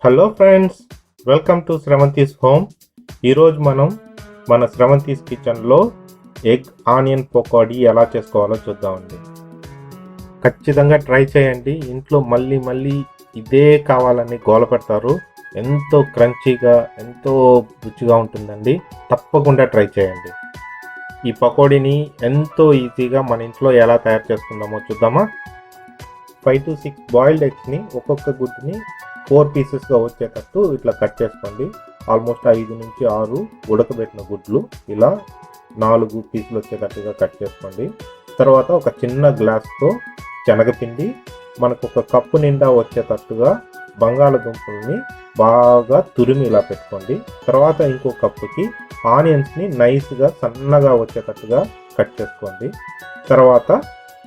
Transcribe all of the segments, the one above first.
Hello friends, welcome to Sravanthi's home. ఈరోజు మనం మన శ్రవంతీస్ కిచెన్లో ఎగ్ ఆనియన్ పకోడీ ఎలా చేసుకోవాలో చూద్దామండి. ఖచ్చితంగా ట్రై చేయండి. ఇంట్లో మళ్ళీ ఇదే కావాలని గోల పెడతారు. ఎంతో క్రంచీగా, ఎంతో రుచిగా ఉంటుందండి. తప్పకుండా ట్రై చేయండి. ఈ పకోడీని ఎంతో ఈజీగా మన ఇంట్లో ఎలా తయారు చేసుకుందామో చూద్దామా. 5 to 6 బాయిల్డ్ ఎగ్స్ని ఒక్కొక్క గుడ్డుని 4 పీసెస్గా వచ్చేటట్టు ఇట్లా కట్ చేసుకోండి. ఆల్మోస్ట్ 5 నుంచి 6 ఉడకబెట్టిన గుడ్లు ఇలా 4 పీసులు వచ్చేటట్టుగా కట్ చేసుకోండి. తర్వాత ఒక చిన్న గ్లాస్తో శనగపిండి, మనకు ఒక కప్పు నిండా వచ్చేటట్టుగా బంగాళదుంపల్ని బాగా తురిమి ఇలా పెట్టుకోండి. తర్వాత ఇంకో కప్పుకి ఆనియన్స్ని నైస్గా సన్నగా వచ్చేటట్టుగా కట్ చేసుకోండి. తర్వాత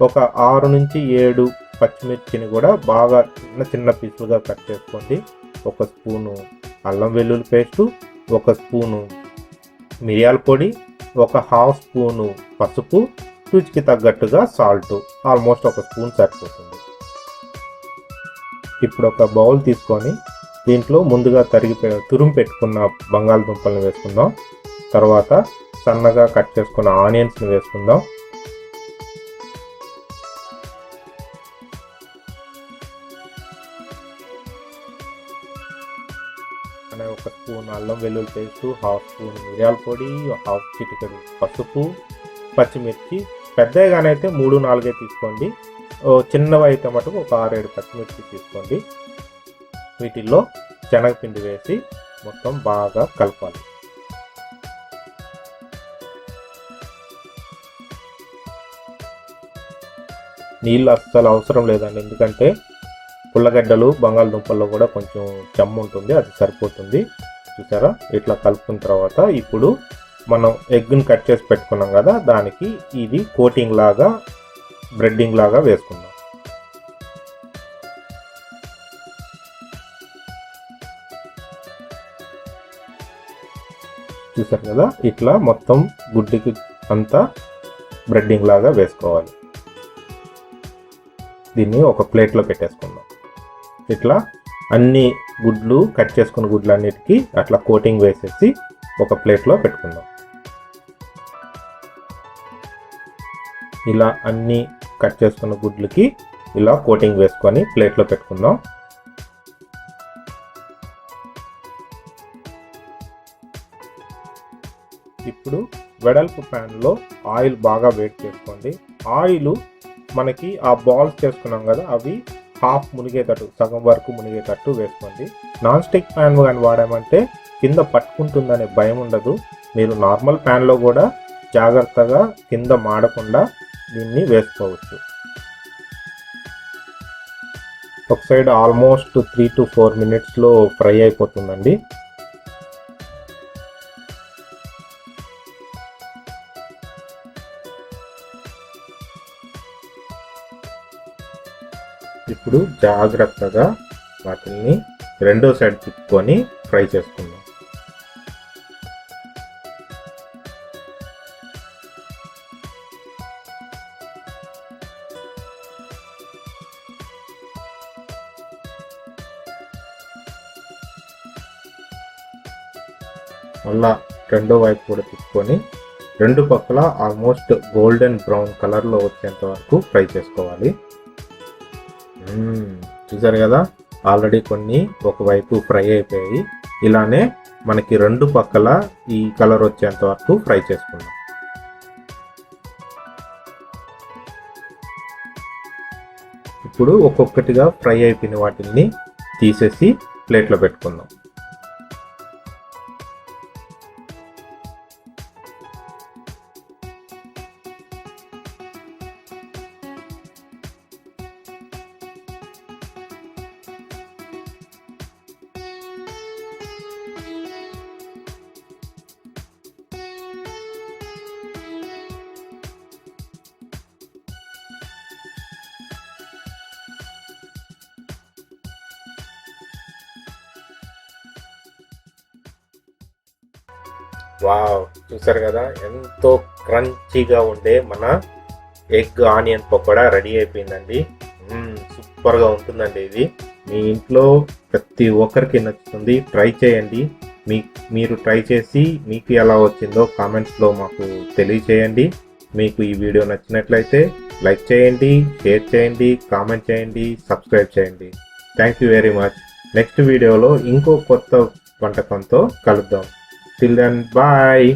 ఒక 6 నుంచి 7 పచ్చిమిర్చిని కూడా బాగా చిన్న పీసులుగా కట్ చేసుకోండి. ఒక స్పూను అల్లం వెల్లుల్లి పేస్టు, ఒక స్పూను మిరియాల పొడి, ఒక హాఫ్ స్పూను పసుపు, రుచికి తగ్గట్టుగా సాల్ట్, ఆల్మోస్ట్ ఒక స్పూన్ సరిపోతుంది. ఇప్పుడు ఒక బౌల్ తీసుకొని దీంట్లో ముందుగా తురుము పెట్టుకున్న బంగాళదుంపలను వేసుకుందాం. తర్వాత సన్నగా కట్ చేసుకున్న ఆనియన్స్ని వేసుకుందాం. ఒక స్పూన్ అల్లం వెల్లుల్లి పేస్ట్, హాఫ్ స్పూన్ మిరియాల పొడి, హాఫ్ చిటికెడు పసుపు, పచ్చిమిర్చి పెద్దగానైతే 3-4 తీసుకోండి. చిన్నవి అయితే మటుకు ఒక 6-7 పచ్చిమిర్చి తీసుకోండి. వీటిల్లో శనగపిండి వేసి మొత్తం బాగా కలపాలి. నీళ్ళు అస్సలు అవసరం లేదండి, ఎందుకంటే పుల్లగడ్డలు బంగాళదుంపల్లో కూడా కొంచెం చెమ్ము ఉంటుంది, అది సరిపోతుంది. చూసారా, ఇట్లా కలుపుకున్న తర్వాత ఇప్పుడు మనం ఎగ్ని కట్ చేసి పెట్టుకున్నాం కదా, దానికి ఇది కోటింగ్ లాగా, బ్రెడ్డింగ్ లాగా వేసుకుందాం. చూసారు కదా, ఇట్లా మొత్తం గుడ్డికి అంతా బ్రెడ్డింగ్ లాగా వేసుకోవాలి. దీన్ని ఒక ప్లేట్లో పెట్టేసుకుందాం. ఇట్లా అన్ని గుడ్లు కట్ చేసుకున్న గుడ్లు అన్నిటికీ అట్లా కోటింగ్ వేసేసి ఒక ప్లేట్లో పెట్టుకుందాం. ఇలా అన్ని కట్ చేసుకున్న గుడ్లకి ఇలా కోటింగ్ వేసుకొని ప్లేట్లో పెట్టుకుందాం. ఇప్పుడు వెడల్పు ప్యాన్లో ఆయిల్ బాగా వేడి చేసుకోండి. ఆయిల్ మనకి ఆ బాల్స్ చేసుకున్నాం కదా, అవి హాఫ్ మునిగేటట్టు, సగం వరకు మునిగేటట్టు వేసుకోండి. నాన్ స్టిక్ ప్యాన్ కానీ వాడామంటే కింద పట్టుకుంటుందనే భయం ఉండదు. మీరు నార్మల్ ప్యాన్లో కూడా జాగ్రత్తగా కింద మాడకుండా దీన్ని వేసుకోవచ్చు. ఒక సైడ్ ఆల్మోస్ట్ 3 to 4 మినిట్స్లో ఫ్రై అయిపోతుందండి. ఇప్పుడు జాగ్రత్తగా వాటిని రెండో సైడ్ తిప్పుకొని ఫ్రై చేసుకుందాం. మళ్ళా రెండో వైపు కూడా తిప్పుకొని రెండు పక్కల ఆల్మోస్ట్ గోల్డెన్ బ్రౌన్ కలర్లో వచ్చేంత వరకు ఫ్రై చేసుకోవాలి. చూసారు కదా, ఆల్రెడీ కొన్ని ఒకవైపు ఫ్రై అయిపోయాయి. ఇలానే మనకి రెండు పక్కల ఈ కలర్ వచ్చేంత వరకు ఫ్రై చేసుకుందాం. ఇప్పుడు ఒక్కొక్కటిగా ఫ్రై అయిపోయిన వాటిని తీసేసి ప్లేట్లో పెట్టుకుందాం. వావ్, చూసారు కదా, ఎంతో క్రంచీగా ఉండే మన ఎగ్ ఆనియన్ పకోడా రెడీ అయిపోయిందండి. సూపర్గా ఉంటుందండి ఇది. మీ ఇంట్లో ప్రతి ఒక్కరికి నచ్చుతుంది. ట్రై చేయండి. మీరు ట్రై చేసి మీకు ఎలా వచ్చిందో కామెంట్స్లో మాకు తెలియచేయండి. మీకు ఈ వీడియో నచ్చినట్లయితే లైక్ చేయండి, షేర్ చేయండి, కామెంట్ చేయండి, సబ్స్క్రైబ్ చేయండి. Thank you very much. Next వీడియోలో ఇంకో కొత్త వంటకంతో కలుద్దాం. Till then bye.